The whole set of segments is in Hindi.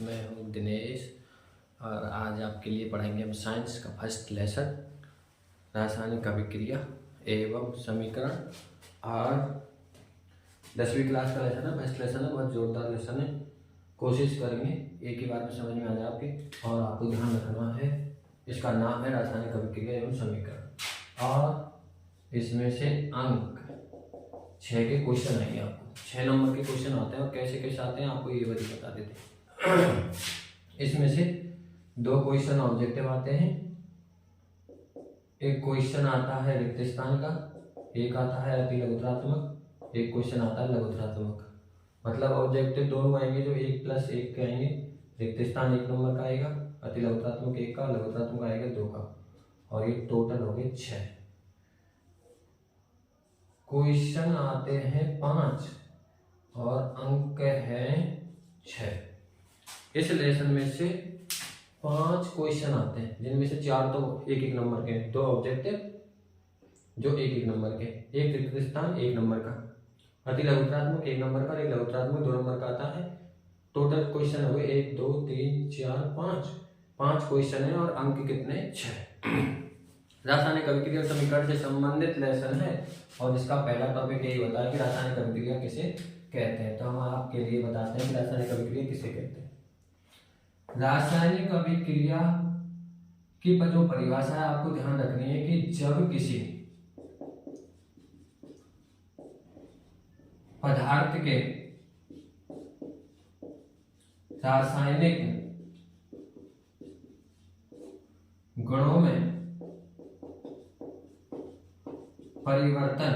मैं हूँ दिनेश और आज आपके लिए पढ़ेंगे हम साइंस का फर्स्ट लेसन रासायनिक अभिक्रिया एवं समीकरण। और 10वीं क्लास का लेसन है, फर्स्ट लेसन है, बहुत जोरदार लेसन है। कोशिश करेंगे एक ही बार में समझ में आ जाए आपके। और आपको ध्यान रखना है, इसका नाम है रासायनिक अभिक्रिया एवं समीकरण। और इसमें से अंक 6 के क्वेश्चन आएंगे। आपको 6 नंबर के क्वेश्चन आते हैं और कैसे कैसे आते हैं आपको ये बता देते हैं। इसमें से 2 क्वेश्चन ऑब्जेक्टिव आते हैं, एक क्वेश्चन आता है रिक्त स्थान का, एक आता है अति लघुत्तरात्मक, एक क्वेश्चन आता है लघुत्तरात्मक। मतलब ऑब्जेक्टिव दोनों आएंगे जो 1+1 के आएंगे। रिक्त स्थान 1 नंबर का आएगा, अति लघुत्तरात्मक 1 का, लघुत्तरात्मक आएगा 2 का, और ये टोटल हो गए 6 क्वेश्चन आते हैं 5 और अंक है 6। इस लेसन में से 5 क्वेश्चन आते हैं, जिनमें से 4 तो 1-1 नंबर के, 2 ऑब्जेक्टिव जो 1-1 नंबर के, एक रिक्त स्थान 1 नंबर का, अति लघुत्तरात्मक 1 नंबर का, एक लघुत्तरात्मक 2 नंबर का आता है। टोटल क्वेश्चन हो गए 1 2 3 4 5 क्वेश्चन है और अंक कितने 6। रासायनिक अभिक्रिया समीकरण से संबंधित लेसन है और इसका पहला टॉपिक यही होता है कि रासायनिक अभिक्रिया किसे कहते हैं। तो हम आपके लिए बताते हैं कि रासायनिक अभिक्रिया किसे कहते हैं। रासायनिक अभिक्रिया की जो परिभाषा है आपको ध्यान रखनी है कि जब किसी पदार्थ के रासायनिक गुणों में परिवर्तन,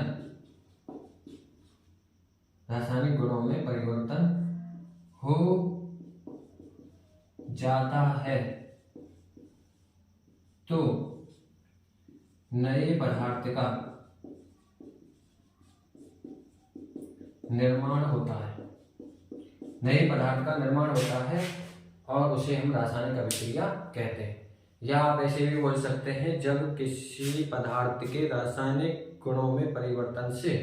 रासायनिक गुणों में परिवर्तन हो जाता है तो नए पदार्थ का निर्माण होता है। नए पदार्थ का निर्माण होता है और उसे हम रासायनिक अभिक्रिया कहते हैं। या आप ऐसे भी बोल सकते हैं, जब किसी पदार्थ के रासायनिक गुणों में परिवर्तन से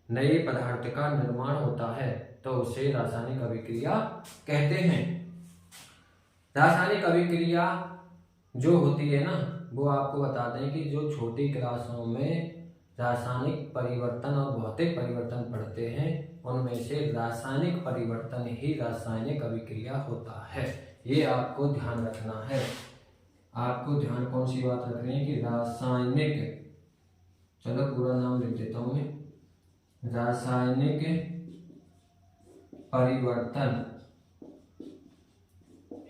नए पदार्थ का निर्माण होता है तो उसे रासायनिक अभिक्रिया कहते हैं। रासायनिक अभिक्रिया जो होती है ना, वो आपको बता दें कि जो छोटी क्लासों में रासायनिक परिवर्तन और भौतिक परिवर्तन पढ़ते हैं, उनमें से रासायनिक परिवर्तन ही रासायनिक अभिक्रिया होता है। ये आपको ध्यान रखना है। आपको ध्यान कौन सी बात रखनी है कि रासायनिक, चलो पूरा नाम लिख देता हूं मैं, रासायनिक परिवर्तन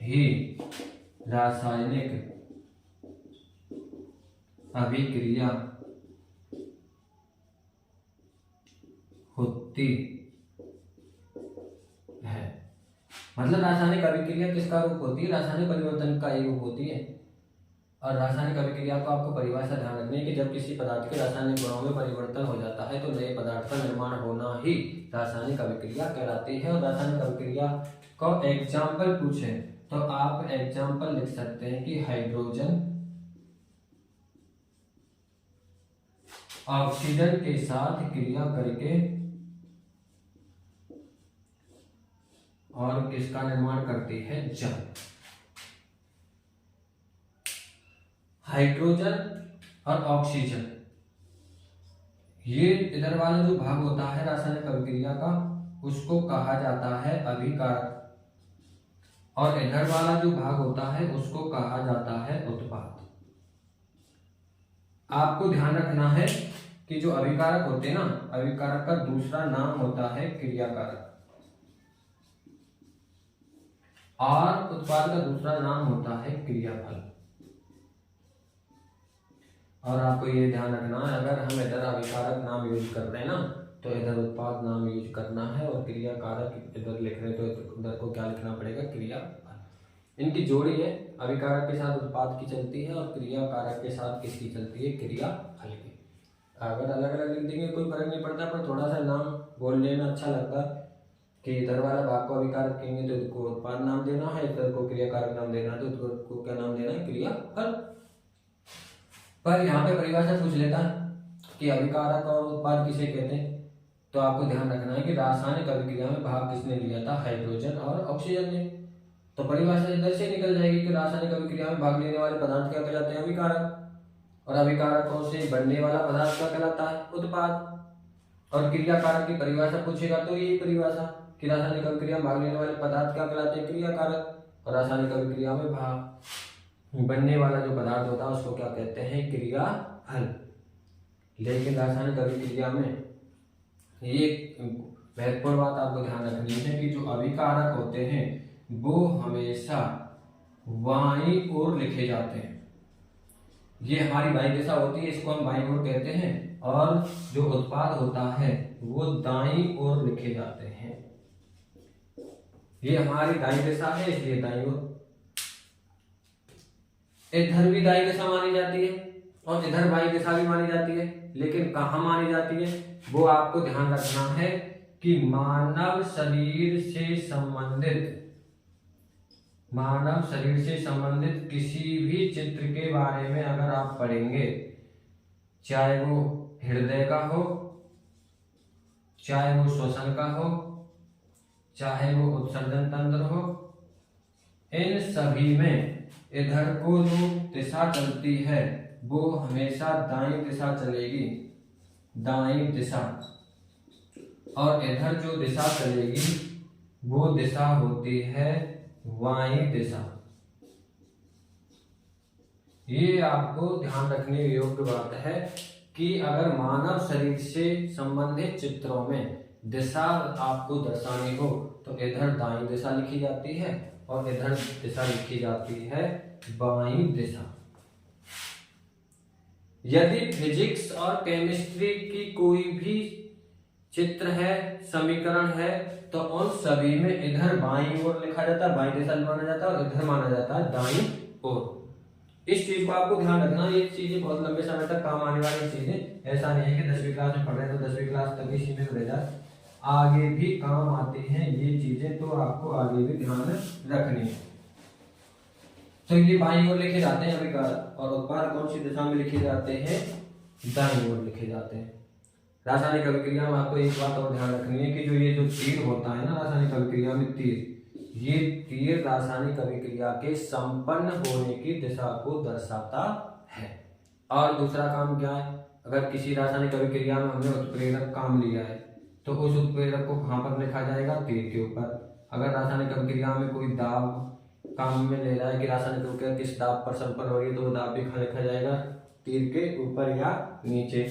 ही रासायनिक अभिक्रिया होती है। मतलब रासायनिक अभिक्रिया किसका रूप होती है? रासायनिक परिवर्तन का ही रूप होती है। और रासायनिक अभिक्रिया को आपको परिभाषा ध्यान रखनी है कि जब किसी पदार्थ के रासायनिक गुणों में परिवर्तन हो जाता है तो नए पदार्थ का निर्माण होना ही रासायनिक अभिक्रिया कहलाती है। और रासायनिक अभिक्रिया को एग्जाम्पल पूछे तो आप एग्जाम्पल लिख सकते हैं कि हाइड्रोजन ऑक्सीजन के साथ क्रिया करके और किसका निर्माण करती है? जल। हाइड्रोजन और ऑक्सीजन, ये इधर वाला जो भाग होता है रासायनिक अभिक्रिया का, उसको कहा जाता है अभिकारक, और इधर वाला जो भाग होता है उसको कहा जाता है उत्पाद। आपको ध्यान रखना है कि जो अभिकारक होते हैं ना, अभिकारक का दूसरा नाम होता है क्रियाकारक और उत्पाद का दूसरा नाम होता है क्रियाफल। और आपको ये ध्यान रखना है, अगर हम इधर अभिकारक नाम यूज कर रहे हैं ना, तो इधर उत्पाद नाम यूज करना है, और क्रियाकारक इधर लिख रहे हैं तो इधर को क्या लिखना पड़ेगा? क्रियाफल। इनकी जोड़ी है, अभिकारक के साथ उत्पाद की चलती है और क्रियाकारक के साथ किसकी चलती है? क्रियाफल की। अगर अलग अलग लिख देंगे कोई फर्क नहीं पड़ता, पर थोड़ा सा नाम बोलने में अच्छा लगता है कि इधर वाला भाग को अभिकारक कहेंगे तो इसको उत्पाद नाम देना है, इधर को क्रियाकारक नाम देना है तो इसको क्या नाम देना है? क्रियाफल। पर यहाँ पे परिभाषा पूछ लेता है कि अभिकारक और उत्पाद किसे कहते हैं, तो आपको ध्यान रखना है कि रासायनिक अभिक्रिया में भाग किसने लिया था? हाइड्रोजन और ऑक्सीजन ने। तो परिभाषा इधर से निकल जाएगी कि रासायनिक अभिक्रिया में भाग लेने वाले पदार्थ क्या कहलाते हैं? अभिकारक। और अभिकारक कौन से? बनने वाला पदार्थ क्या कहलाता है? उत्पाद। और क्रियाकारक की परिभाषा पूछेगा तो यही परिभाषा कि रासायनिक अभिक्रिया में भाग लेने वाले पदार्थ क्या कहलाते हैं? क्रियाकारक। और रासायनिक अभिक्रिया में भाग बनने वाला जो पदार्थ होता है उसको क्या कहते हैं? क्रियाफल। लेकिन रासायनिक अभिक्रिया में एक महत्वपूर्ण बात आपको ध्यान रखनी है कि जो अभिकारक होते हैं वो हमेशा बाईं ओर लिखे जाते हैं। ये हमारी बाईं दिशा होती है, इसको हम बाईं ओर कहते हैं। और जो उत्पाद होता है वो दाईं ओर लिखे जाते हैं। ये हमारी दाईं दिशा है इसलिए दाईं ओर। इधर भी दाईं दिशा मानी जाती है और इधर बाईं दिशा भी मानी जाती है, लेकिन कहाँ मानी जाती है वो आपको ध्यान रखना है कि मानव शरीर से संबंधित किसी भी चित्र के बारे में अगर आप पढ़ेंगे, चाहे वो हृदय का हो, चाहे वो श्वसन का हो, चाहे वो उत्सर्जन तंत्र हो, इन सभी में इधर को जो दिशा चलती है वो हमेशा दाईं दिशा चलेगी, दाईं दिशा। और इधर जो दिशा चलेगी वो दिशा होती है बाईं दिशा। ये आपको ध्यान रखने योग्य बात है कि अगर मानव शरीर से संबंधित चित्रों में दिशा आपको दर्शानी हो तो इधर दाईं दिशा लिखी जाती है और इधर दिशा लिखी जाती है बाईं दिशा। यदि फिजिक्स और केमिस्ट्री की कोई भी चित्र है, समीकरण है, तो उन सभी में इधर बाईं ओर लिखा जाता है, बाईं दिशा माना जाता है और इधर माना जाता है दाईं ओर। इस चीज को आपको ध्यान रखना। ये चीजें बहुत लंबे समय तक काम आने वाली चीजें, ऐसा नहीं है कि 10वीं क्लास में पढ़ रहे हैं तो 10वीं क्लास तक ही सीमित रह जाए, आगे भी काम आती हैं ये चीजें, तो आपको आगे भी ध्यान रखनी है। तो ये बाईं ओर लिखे जाते हैं अभिकारक, और उत्पाद कौन सी दिशा में लिखे जाते हैं? दाईं ओर लिखे जाते हैं। रासायनिक अभिक्रिया में आपको एक बात और ध्यान रखनी है कि जो ये जो तीर होता है ना रासायनिक अभिक्रिया में, ये तीर रासायनिक अभिक्रिया के संपन्न होने की दिशा को दर्शाता है। और दूसरा काम क्या है? अगर किसी रासायनिक अभिक्रिया में हमने उत्प्रेरक काम लिया है तो उस उत्प्रेरक को कहाँ पर लिखा जाएगा? तीर के ऊपर। अगर रासायनिक अभिक्रिया में कोई दाब काम में ले रहा है कि रासायनिक अभिक्रिया किस दाब पर संपन्न हो रही है तो वो दाब भी कहाँ लिखा जाएगा? तीर के ऊपर या नीचे।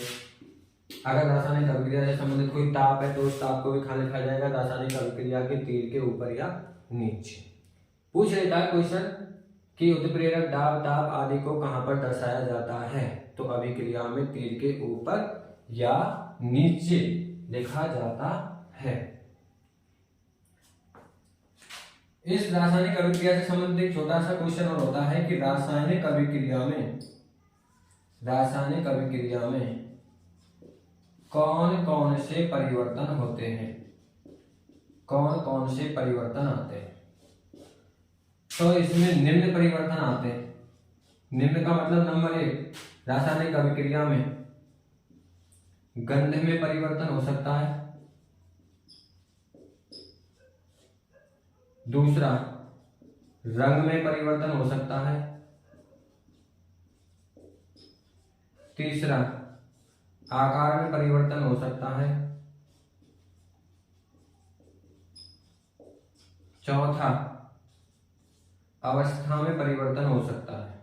अगर रासायनिक अभिक्रिया से संबंधित कोई ताप है तो उस ताप को भी कहाँ लिखा जाएगा? रासायनिक अभिक्रिया के तीर के ऊपर या नीचे। पूछ लेता है क्वेश्चन कि उत्प्रेरक दाब, ताप आदि को कहां पर दर्शाया जाता है? तो अभिक्रिया में तीर के ऊपर या नीचे लिखा जाता है। इस रासायनिक अभिक्रिया से संबंधित एक छोटा सा क्वेश्चन और होता है कि रासायनिक अभिक्रिया में कौन कौन से परिवर्तन होते हैं, कौन कौन से परिवर्तन आते हैं? तो इसमें निम्न परिवर्तन आते हैं। निम्न का मतलब नंबर 1, रासायनिक अभिक्रिया में गंध में परिवर्तन हो सकता है। दूसरा, रंग में परिवर्तन हो सकता है। तीसरा, आकार में परिवर्तन हो सकता है। चौथा, अवस्था में परिवर्तन हो सकता है।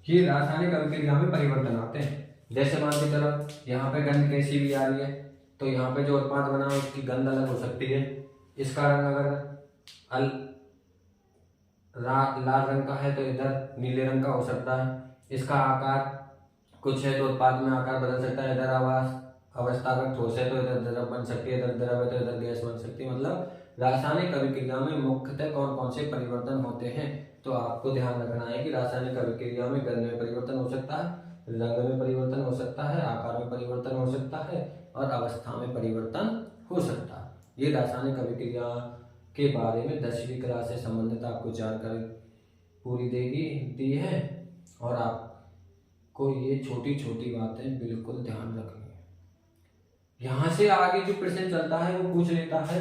ये रासायनिक अभिक्रिया में परिवर्तन आते हैं। जैसे मान के चलो यहाँ पे गंध कैसी भी आ रही है तो यहाँ पे जो उत्पाद बना है उसकी गंध अलग हो सकती है। इसका रंग अगर लाल रंग का है तो इधर नीले रंग का हो सकता है। इसका आकार कुछ है तो उत्पाद में आकार बदल सकता है। इधर अवस्था अगर ठोस है तो इधर द्रव बन सकती है, इधर द्रव है तो इधर गैस बन सकती है। मतलब रासायनिक अभिक्रिया में मुख्यतः कौन कौन से परिवर्तन होते हैं? तो आपको ध्यान रखना है कि रासायनिक अभिक्रिया में गंध में परिवर्तन हो सकता है, रंग में परिवर्तन हो सकता है, आकार में परिवर्तन हो सकता है और अवस्था में परिवर्तन हो सकता है। ये रासायनिक अभिक्रिया के बारे में 10वीं क्लास से संबंधित आपको जानकारी पूरी दी है और आपको ये छोटी छोटी बातें बिल्कुल ध्यान रखनी है। यहाँ से आगे जो प्रश्न चलता है वो पूछ लेता है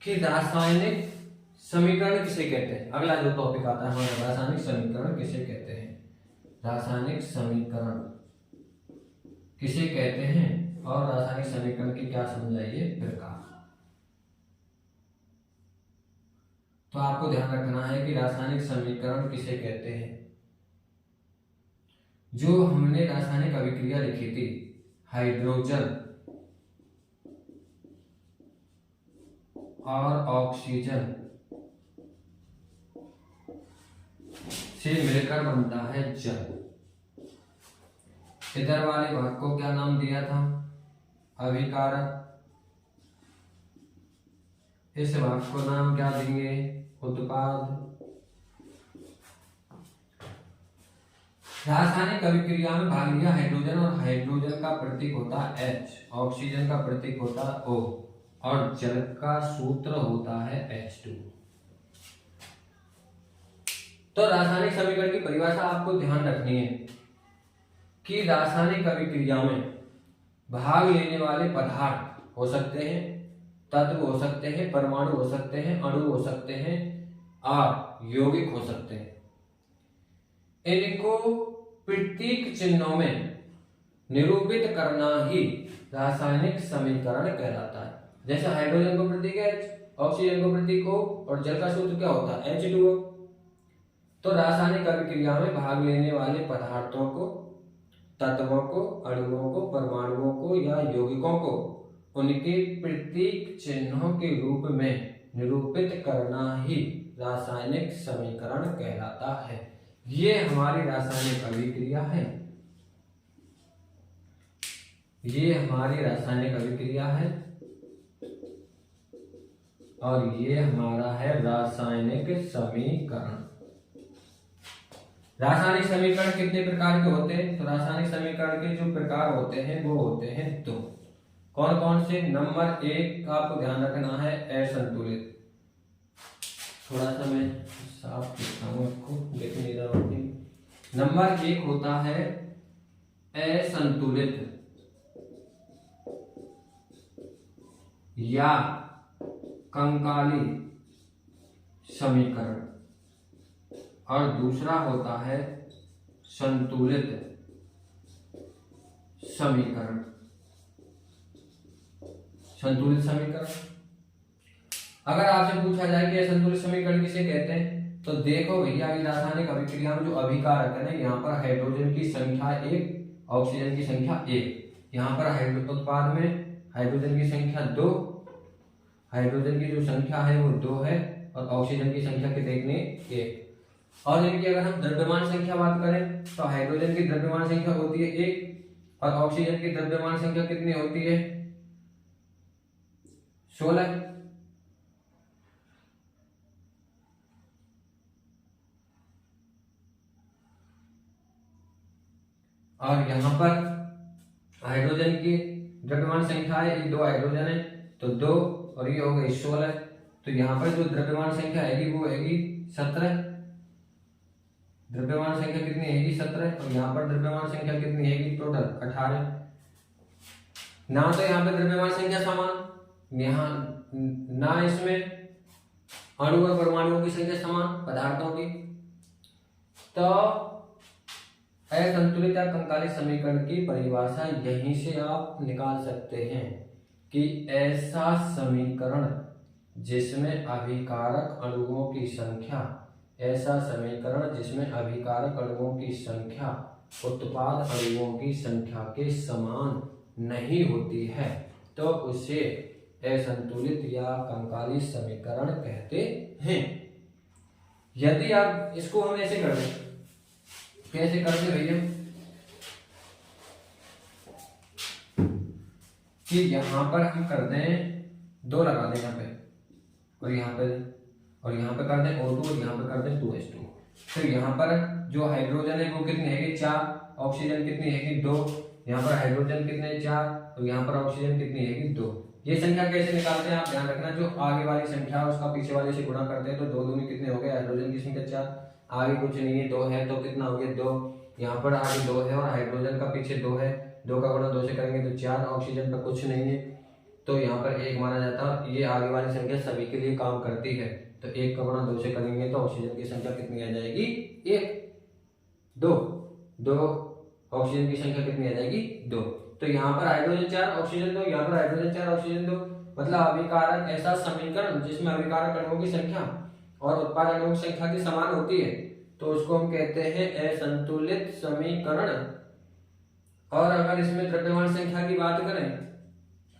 कि रासायनिक समीकरण किसे कहते हैं। अगला जो टॉपिक आता है हमारा, रासायनिक समीकरण किसे कहते हैं, रासायनिक समीकरण किसे कहते हैं और रासायनिक समीकरण की क्या समझाइए प्रकार। तो आपको ध्यान रखना है कि रासायनिक समीकरण किसे कहते हैं। जो हमने रासायनिक अभिक्रिया लिखी थी, हाइड्रोजन और ऑक्सीजन से मिलकर बनता है जल। इधर वाले भाग को क्या नाम दिया था, अभिकारक। इस भाग को नाम क्या देंगे, उत्पाद। रासायनिक अभिक्रिया में भाग लिया हाइड्रोजन, और हाइड्रोजन का प्रतीक होता है H, ऑक्सीजन का प्रतीक होता है O, और जल का सूत्र होता है H2। तो रासायनिक समीकरण की परिभाषा आपको ध्यान रखनी है कि रासायनिक अभिक्रिया में भाग लेने वाले पदार्थ हो सकते हैं, तत्व हो सकते हैं, परमाणु हो सकते हैं, अणु हो सकते हैं और यौगिक हो सकते हैं। इनको प्रतीक चिन्हों में निरूपित करना ही रासायनिक समीकरण कहलाता है। जैसे हाइड्रोजन को प्रतीक H, ऑक्सीजन को प्रतीक O और जल का सूत्र क्या होता है H2O। तो रासायनिक अभिक्रिया में भाग लेने वाले पदार्थों को, तत्वों को, अणुओं को, परमाणुओं को या यौगिकों को उनके प्रतीक चिन्हों के रूप में निरूपित करना ही रासायनिक समीकरण कहलाता है। ये हमारी रासायनिक अभिक्रिया है, ये हमारी रासायनिक अभिक्रिया है और ये हमारा है रासायनिक समीकरण। रासायनिक समीकरण कितने प्रकार के होते हैं, तो रासायनिक समीकरण के जो प्रकार होते हैं वो होते हैं दो। कौन कौन से, नंबर 1 का आपको ध्यान रखना है असंतुलित। थोड़ा सा मैं साफ लिखता हूं, आपको देख नहीं रहा हूं। नंबर 1 होता है असंतुलित या कंकाली समीकरण, और दूसरा होता है संतुलित समीकरण। संतुलित समीकरण, अगर आपसे पूछा जाए कि असंतुलित समीकरण किसे कहते हैं, तो देखो भैया कि रासायनिक अभिक्रिया में जो अभिकारक है ना, यहाँ पर हाइड्रोजन की संख्या 1, ऑक्सीजन की संख्या 1। यहाँ पर उत्पाद में हाइड्रोजन की संख्या 2, हाइड्रोजन की जो संख्या है वो 2 है और ऑक्सीजन की संख्या कितनी 1। और इनकी अगर हम द्रव्यमान संख्या बात करें तो हाइड्रोजन की द्रव्यमान संख्या होती है 1 और ऑक्सीजन की द्रव्यमान संख्या कितनी होती है 16। और यहाँ पर हाइड्रोजन की द्रव्यमान संख्या है 2 हाइड्रोजन है तो 2 और ये हो गई 16। तो यहाँ पर जो द्रव्यमान संख्या आएगी वो आएगी 17। द्रव्यमान संख्या कितनी आएगी 17 और यहाँ पर द्रव्यमान संख्या कितनी आएगी टोटल 18। ना तो यहाँ पे द्रव्यमान संख्या समान, यहाँ ना इसमें अणु और परमाणुओं की संख्या समान पदार्थों की। तो असंतुलित या कंकाली समीकरण की परिभाषा यहीं से आप निकाल सकते हैं कि ऐसा समीकरण जिसमें अभिकारक अणुओं की संख्या, ऐसा समीकरण जिसमें अभिकारक अणुओं की संख्या उत्पाद अणुओं की संख्या के समान नहीं होती है तो उसे असंतुलित या कंकाली समीकरण कहते हैं। यदि आप इसको हम ऐसे कर दें, कैसे करते भैया कि यहां पर हम कर दें 2 लगा दें यहाँ पे और यहाँ पे कर दें O2 और यहाँ पे कर दें 2H2। फिर यहाँ पर जो हाइड्रोजन है वो कितनी है 4, ऑक्सीजन कितनी है 2, यहाँ पर हाइड्रोजन कितने 4 और यहाँ पर ऑक्सीजन कितनी है 2। ये संख्या कैसे निकालते हैं आप ध्यान रखना, जो आगे वाली संख्या है उसका पीछे वाले से गुणा करते हैं तो 2 दूनी कितने हो गए, हाइड्रोजन की संख्या 4, आगे कुछ नहीं है 2 है तो कितना हो गया 2, यहाँ पर आगे 2 है और हाइड्रोजन का पीछे 2 है, 2 का गुणा 2 से करेंगे तो 4, ऑक्सीजन पर कुछ नहीं है तो यहाँ पर 1 माना जाता है। और ये आगे वाली संख्या सभी के लिए काम करती है, तो 1 का गुणा 2 से करेंगे तो ऑक्सीजन की संख्या कितनी आ जाएगी? 1, 2 ऑक्सीजन की संख्या कितनी आ जाएगी? 2। तो यहाँ पर हाइड्रोजन 4 ऑक्सीजन 2, यहाँ पर हाइड्रोजन 4 ऑक्सीजन 2, मतलब अभिकारक ऐसा समीकरण जिसमें अभिकारक अणुओं की संख्या और उत्पाद अणुओं की संख्या की समान होती है, तो उसको हम कहते हैं असंतुलित समीकरण। और अगर इसमें द्रव्यमान संख्या की बात करें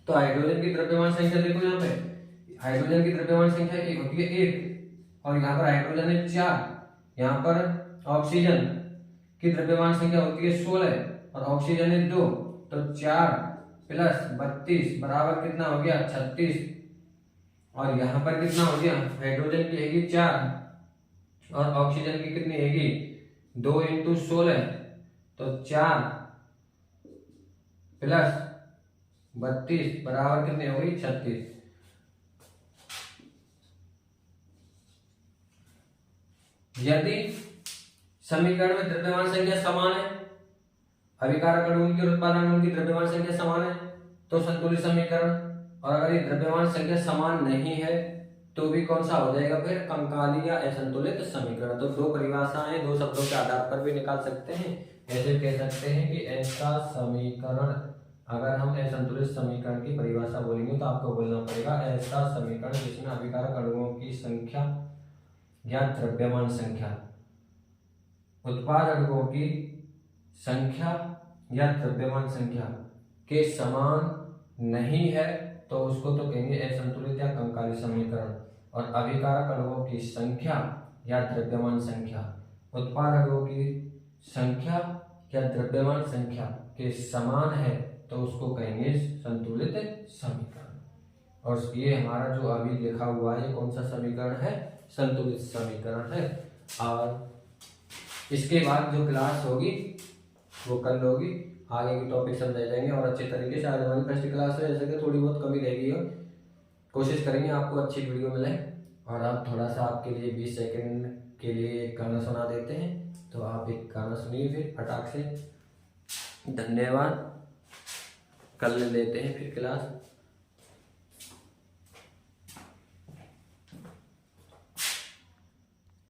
तो हाइड्रोजन की द्रव्यमान संख्या देखो, यहाँ पे हाइड्रोजन की द्रव्यमान संख्या 1 होती है 1, और यहाँ पर हाइड्रोजन है 4, यहाँ पर ऑक्सीजन की द्रव्यमान संख्या होती है 16 और ऑक्सीजन है 2, तो 4 प्लस 32 बराबर कितना हो गया? 36। और यहाँ पर कितना हो गया? हाइड्रोजन की हैगी 4 और ऑक्सीजन की कितनी हैगी? 2 × 16, तो 4 प्लस 32 बराबर कितनी हो गई? 36। यदि समीकरण में द्रव्यमान संख्या समान है, अभिकारक अणुओं की और उत्पाद अणुओं की द्रव्यमान संख्या समान है, तो संतुलित समीकरण। और अगर ये द्रव्यमान संख्या समान नहीं है तो भी कौन सा हो जाएगा फिर? कंकाली या असंतुलित समीकरण। तो 2 परिभाषाएं 2 शब्दों के आधार पर भी निकाल सकते हैं। ऐसे कह सकते हैं कि ऐसा समीकरण, अगर हम असंतुलित समीकरण की परिभाषा बोलेंगे तो आपको बोलना पड़ेगा ऐसा समीकरण जिसमें अभिकारक अणुओं की संख्या या द्रव्यमान संख्या, उत्पाद अणुओं की संख्या या द्रव्यमान संख्या के समान नहीं है, तो उसको तो कहेंगे असंतुलित या कंकाली समीकरण। और अभिकारक अणुओं की संख्या या द्रव्यमान संख्या, उत्पाद अणुओं की संख्या या द्रव्यमान संख्या के समान है, तो उसको कहेंगे संतुलित समीकरण। और ये हमारा जो अभी लिखा हुआ है, ये कौन सा समीकरण है? संतुलित समीकरण है। और इसके बाद जो क्लास होगी वो कल होगी, आगे की टॉपिक समझाए जाएंगे और अच्छे तरीके से। आज हमारी फर्स्ट क्लास है, जैसे कि थोड़ी बहुत कमी रहेगी, कोशिश करेंगे आपको अच्छी वीडियो मिले। और आप थोड़ा सा, आपके लिए 20 सेकंड के लिए एक गाना सुना देते हैं, तो आप एक गाना सुनिए फिर फटाक से। धन्यवाद, कल लेते हैं फिर क्लास।